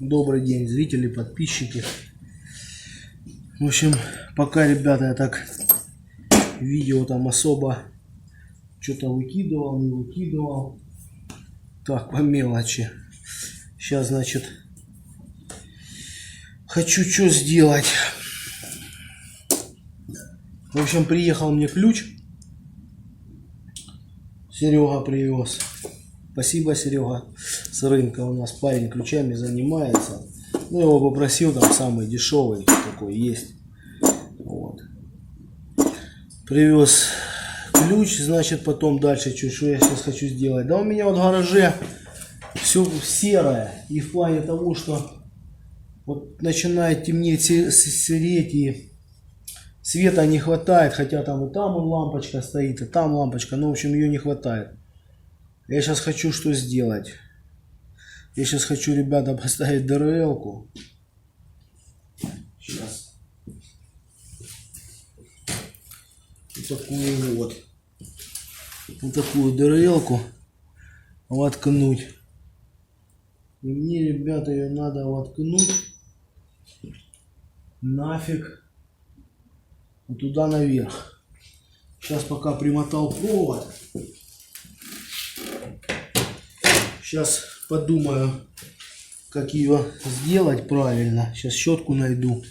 Добрый день, зрители, подписчики. В общем, пока, ребята, я так видео там особо что-то выкидывал, не выкидывал. Так, по мелочи. Сейчас, значит, хочу что сделать. В общем, приехал мне ключ. Серега привез. Спасибо, Серега. С рынка у нас парень ключами занимается. Ну, его попросил, там самый дешевый такой есть. Вот. Привез ключ, значит, потом дальше что я сейчас хочу сделать. Да у меня вот в гараже все серое. И в плане того, что вот начинает темнеть, сереть, и света не хватает. Хотя там и там лампочка стоит, и там лампочка. Ну, в общем, ее не хватает. Я сейчас хочу что сделать. Я сейчас хочу, ребята, поставить ДРЛ-ку. Сейчас. Вот такую вот. Вот такую ДРЛ-ку воткнуть. И мне, ребята, ее надо воткнуть нафиг вот туда наверх. Сейчас пока примотал провод. Сейчас подумаю, как ее сделать правильно. Сейчас щетку найду.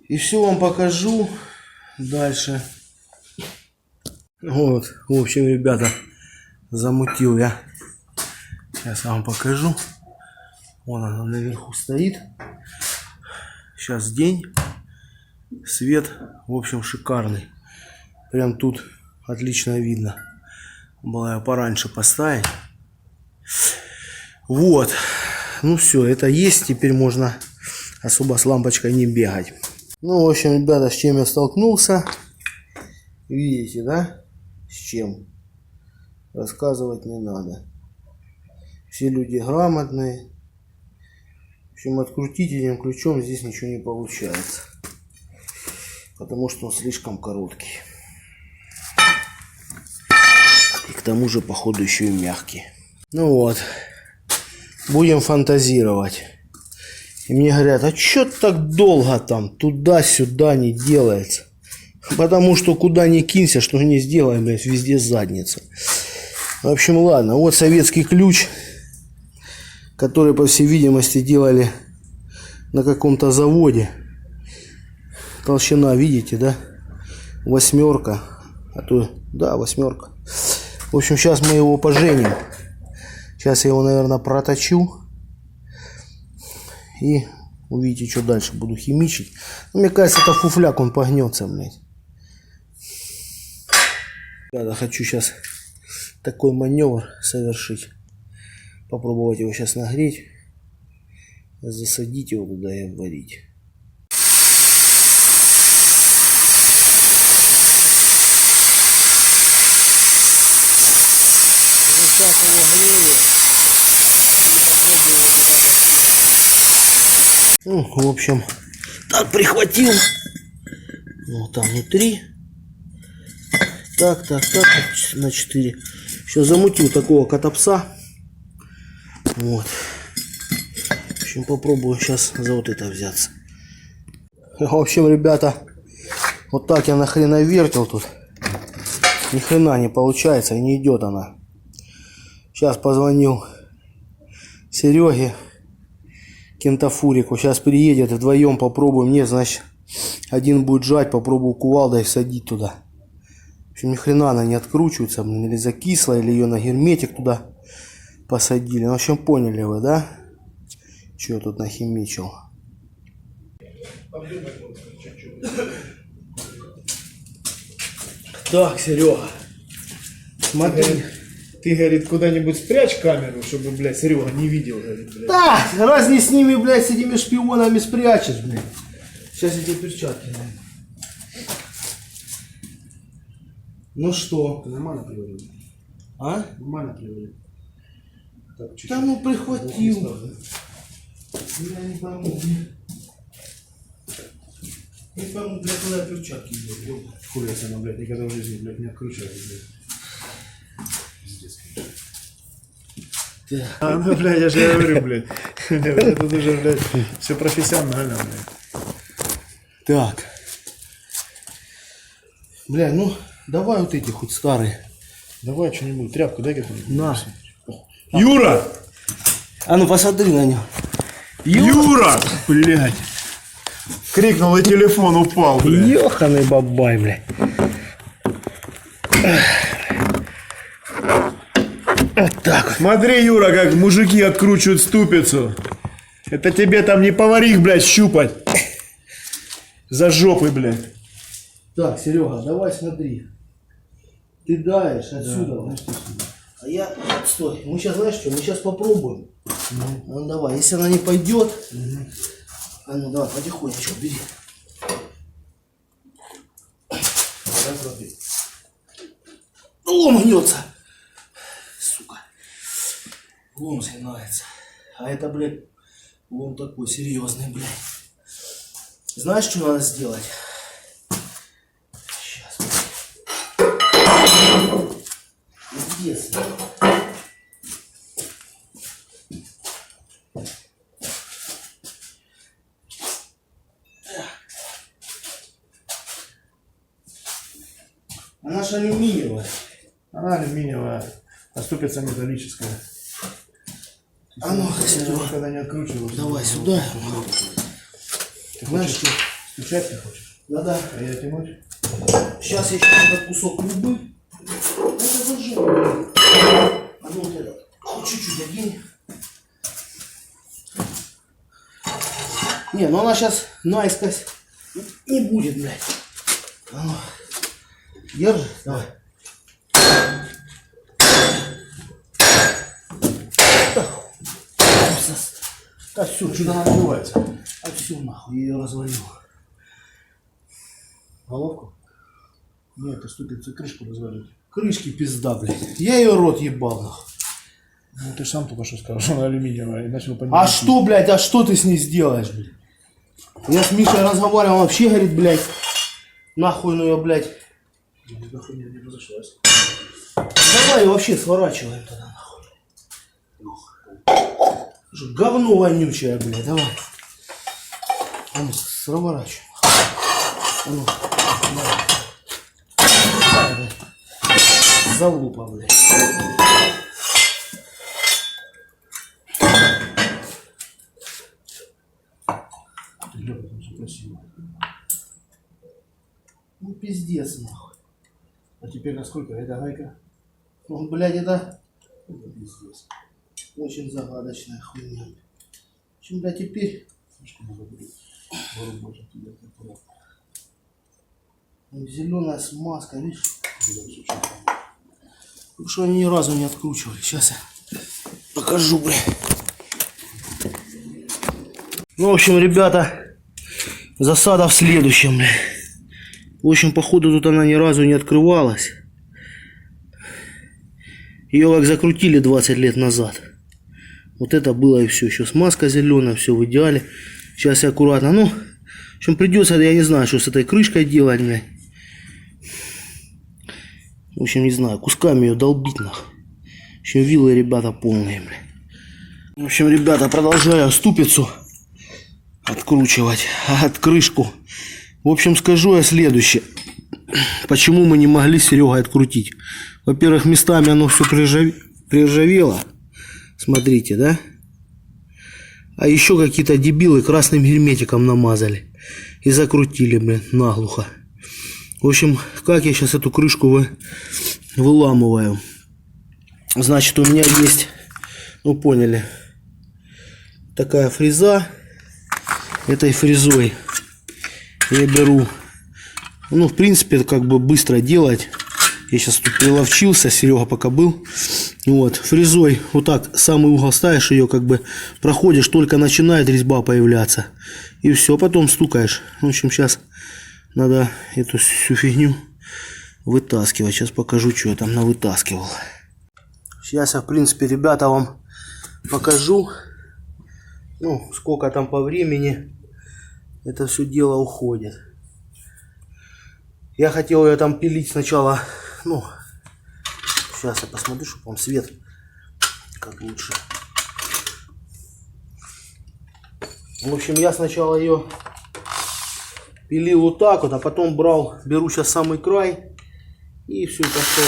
И все вам покажу дальше. Вот, в общем, ребята, замутил я. Сейчас я вам покажу. Вон она наверху стоит. Сейчас день. Свет, в общем, шикарный. Прям тут отлично видно. Было я пораньше поставить. Вот. Ну все, это есть. Теперь можно особо с лампочкой не бегать. Ну, в общем, ребята, с чем я столкнулся. Видите, да? С чем? Рассказывать не надо. Все люди грамотные. В общем, открутить этим ключом здесь ничего не получается. Потому что он слишком короткий. И к тому же, походу, еще и мягкий. Ну вот. Будем фантазировать. И мне говорят, а что так долго там туда-сюда не делается? Потому что куда ни кинься, что не сделаем, блядь, везде задница. В общем, ладно. Вот советский ключ, который, по всей видимости, делали на каком-то заводе. Толщина, видите, да? 8. А то, да, 8. В общем, сейчас мы его поженим. Сейчас я его, наверное, проточу. И увидите, что дальше буду химичить. Но, мне кажется, это фуфляк, он погнется, блядь. Я хочу сейчас такой маневр совершить. Попробовать его сейчас нагреть. Засадить его туда и обварить. Вот сейчас его грею. Ну, в общем, так прихватил. Вот там внутри. Так, на 4. Еще замутил такого котопса. Вот. В общем, попробую сейчас за вот это взяться. В общем, ребята, вот так я нахрена вертел тут. Ни хрена не получается, и не идет она. Сейчас позвонил Сереге Кентафурику. Сейчас приедет, вдвоем попробуем. Мне, значит, один будет жать, попробую кувалдой всадить туда. В общем, ни хрена она не откручивается, блин, или закисла, или ее на герметик туда посадили. Ну, в общем, поняли вы, да? Что я тут нахимичил? Так, Серега, смотри. Ты, говорит, куда-нибудь спрячь камеру, чтобы, блядь, Серега не видел, говорит, блядь. Да, раз не с ними, блядь, с этими шпионами спрячешь, блядь. Сейчас я тебе перчатки найду. Ну что? Ты нормально приводил? А? Нормально приводил. Так, чуть-чуть. Да ну прихватил. Я не пойму. Не пойму, блядь, куда перчатки делать. Хуя сама, блядь, никогда в жизни, блядь, не откручивали, блядь. Пиздец, конечно. А, ну, блядь, я же говорю, блядь. Это уже, блядь, все профессионально, блядь. Так. Бля, ну, давай вот эти хоть старые. Давай что-нибудь, тряпку дай какую-нибудь. На. Юра! А ну посмотри на него. Юра! Блядь. Крикнул, и телефон упал, блядь. Ёханый бабай, бля. Вот так вот. Смотри, Юра, как мужики откручивают ступицу. Это тебе там не поварих, блядь, щупать. За жопой, блядь. Так, Серега, давай смотри. Ты даешь отсюда. А я... Стой, мы сейчас, знаешь что, мы сейчас попробуем. Ну давай, если она не пойдет... А ну давай, потихонечку бери. Лом гнется. Сука. Лом нравится. А это, блядь, лом такой серьезный, блядь. Знаешь, что надо сделать? Сейчас. Если... Она же алюминиевая. Она алюминиевая, а ступица металлическая. А ну, Я Серега, никогда не откручивал. давай сюда. Ты Знаешь хочешь, что? стучать ты хочешь? Да-да. А я тянуть? Сейчас я еще этот кусок трубы. Это зажжем. А ну вот это. Хоть чуть-чуть одень. Не, ну она сейчас наискось не будет, блядь. А ну. Держи, давай. Так, все, Что она называется? а все нахуй, я ее развалил. Головку? Нет, это ступица крышку развалить. Крышки пизда, блядь. Я ее рот ебал, нахуй. Ну ты ж сам только что сказал, что она алюминиевая, и начал понимать. А что, блядь, а что ты с ней сделаешь, блядь? Я с Мишей разговаривал, он вообще говорит, блядь, нахуй ну ее, блядь. Никакой хуйня не разошлась. Давай ее вообще сворачиваем тогда, нахуй. Что, говно вонючее, блядь, давай. А ну, сворачиваем. А ну, давай, блядь. Залупа, блядь. Лёха, там все красиво. Ну, пиздец, нахуй. А теперь насколько? Это гайка? Ну, блядь, это Это пиздец. очень загадочная хуйня. В общем, блядь, теперь Слишком много будет. Вырубать от тебя аккуратно. зеленая смазка, видишь? Потому что они ни разу не откручивали. Сейчас я покажу, блядь. Ну, в общем, ребята, засада в следующем, блядь. В общем, походу тут она ни разу не открывалась. Ее как закрутили 20 лет назад. Вот это было и все. Еще смазка зеленая, все в идеале. Сейчас я аккуратно. Ну, в общем, придется, я не знаю, что с этой крышкой делать, блядь. В общем, не знаю, кусками ее долбить, нахуй. В общем, виллы, ребята, полные, блядь. В общем, ребята, продолжаю ступицу откручивать от крышку. В общем, скажу я следующее. Почему мы не могли с Серегой открутить? Во-первых, местами оно все приржавело. Смотрите, да? А еще какие-то дебилы красным герметиком намазали. И закрутили, блин, наглухо. В общем, как я сейчас эту крышку выламываю? Значит, у меня есть, ну поняли, такая фреза. Этой фрезой я беру, ну в принципе это как бы быстро делать. Я сейчас тут приловчился, Серега пока был. Вот, фрезой вот так самый угол ставишь, ее как бы проходишь, только начинает резьба появляться. И все, потом стукаешь. В общем, сейчас надо эту всю фигню вытаскивать. Сейчас покажу, что я там навытаскивал. Сейчас я, в принципе, ребята, вам покажу, ну, сколько там по времени это все дело уходит. Я хотел ее там пилить сначала, ну, сейчас я посмотрю, чтобы вам свет как лучше. В общем, я сначала ее пилил вот так вот, а потом беру сейчас самый край и все пошел.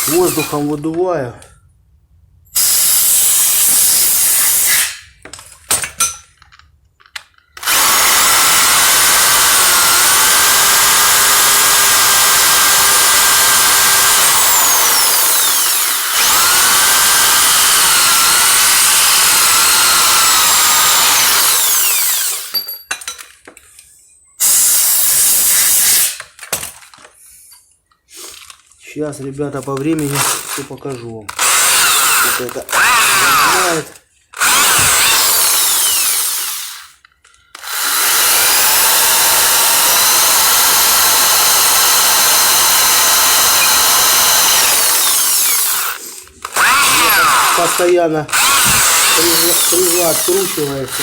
Воздухом выдуваю. Сейчас, ребята, по времени все покажу вам. Вот это нажимает. Постоянно фреза откручивается.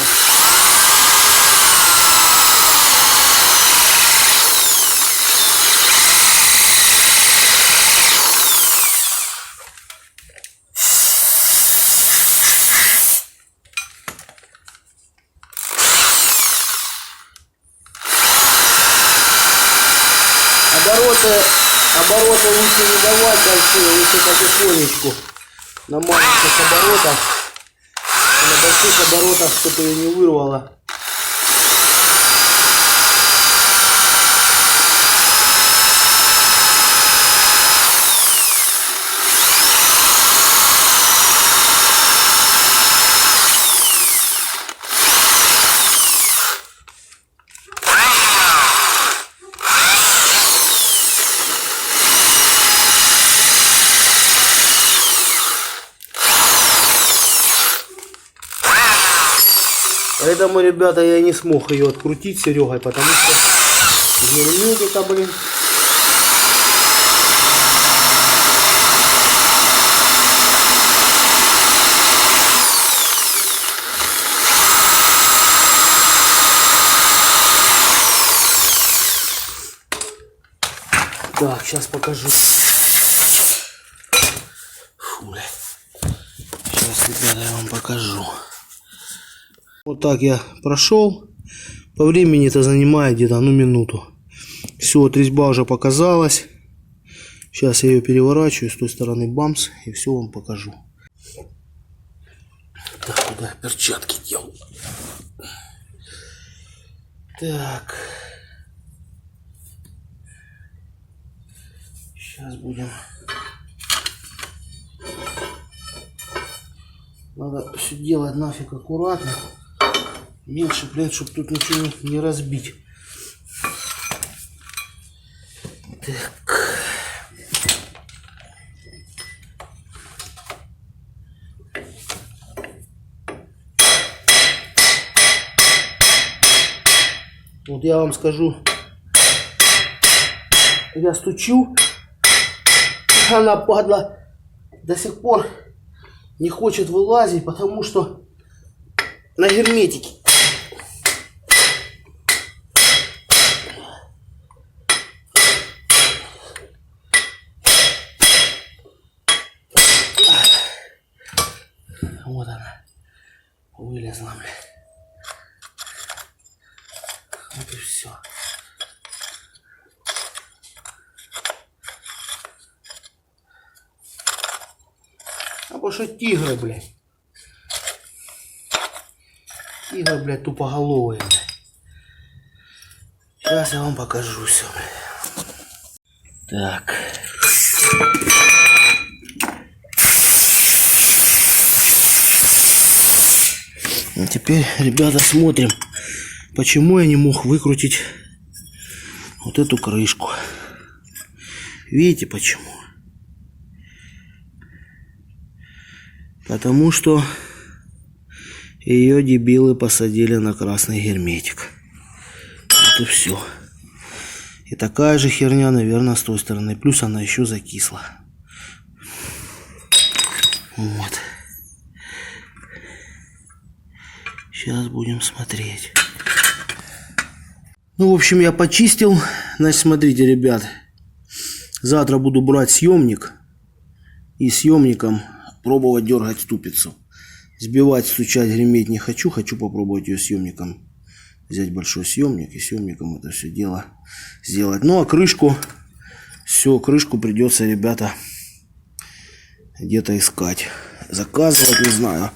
Обороты лучше не давать большие, лучше потихонечку. На маленьких оборотах, на больших оборотах, чтобы ее не вырвало. Поэтому, ребята, я не смог ее открутить Серегой, потому что герметика, блин. Так, сейчас покажу. Фу, бля. Сейчас, ребята, я вам покажу. Вот так я прошел. По времени это занимает где-то минуту. Все, вот резьба уже показалась. Сейчас я ее переворачиваю с той стороны, бамс, и все вам покажу. Так, куда перчатки делал? Так. Сейчас будем. Надо все делать нафиг аккуратно. Меньше, блин, чтобы тут ничего не разбить. Так. Вот я вам скажу. Я стучу. Она, падла, до сих пор не хочет вылазить, потому что на герметике. Вот она вылезла, бля. Вот и все. А потому что тигры, блядь. Тигры, блядь, тупоголовые, блядь. Сейчас я вам покажу все, блядь. Так. А теперь, ребята, смотрим, почему я не мог выкрутить вот эту крышку. Видите почему? Потому что ее дебилы посадили на красный герметик. Вот и все. И такая же херня, наверное, с той стороны. Плюс она еще закисла. Вот. Сейчас будем смотреть. Ну, в общем, я почистил. Значит, смотрите, ребят. Завтра буду брать съемник. И съемником пробовать дергать ступицу. Сбивать, стучать, греметь не хочу. Хочу попробовать ее съемником. Взять большой съемник и съемником это все дело сделать. Ну, а крышку... Все, крышку придется, ребята, где-то искать. Заказывать, не знаю.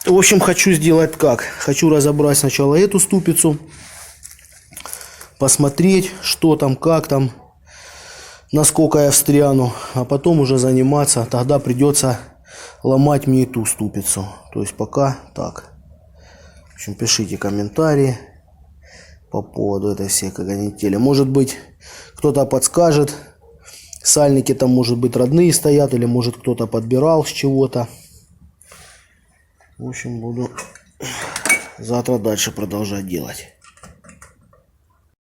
В общем, хочу сделать как. Хочу разобрать сначала эту ступицу. Посмотреть, что там, как там. Насколько я встряну. А потом уже заниматься. Тогда придется ломать мне и ту ступицу. То есть пока так. В общем, пишите комментарии по поводу этой всей канители. Может быть, кто-то подскажет. Сальники там, может быть, родные стоят. Или, может, кто-то подбирал с чего-то. В общем, буду завтра дальше продолжать делать.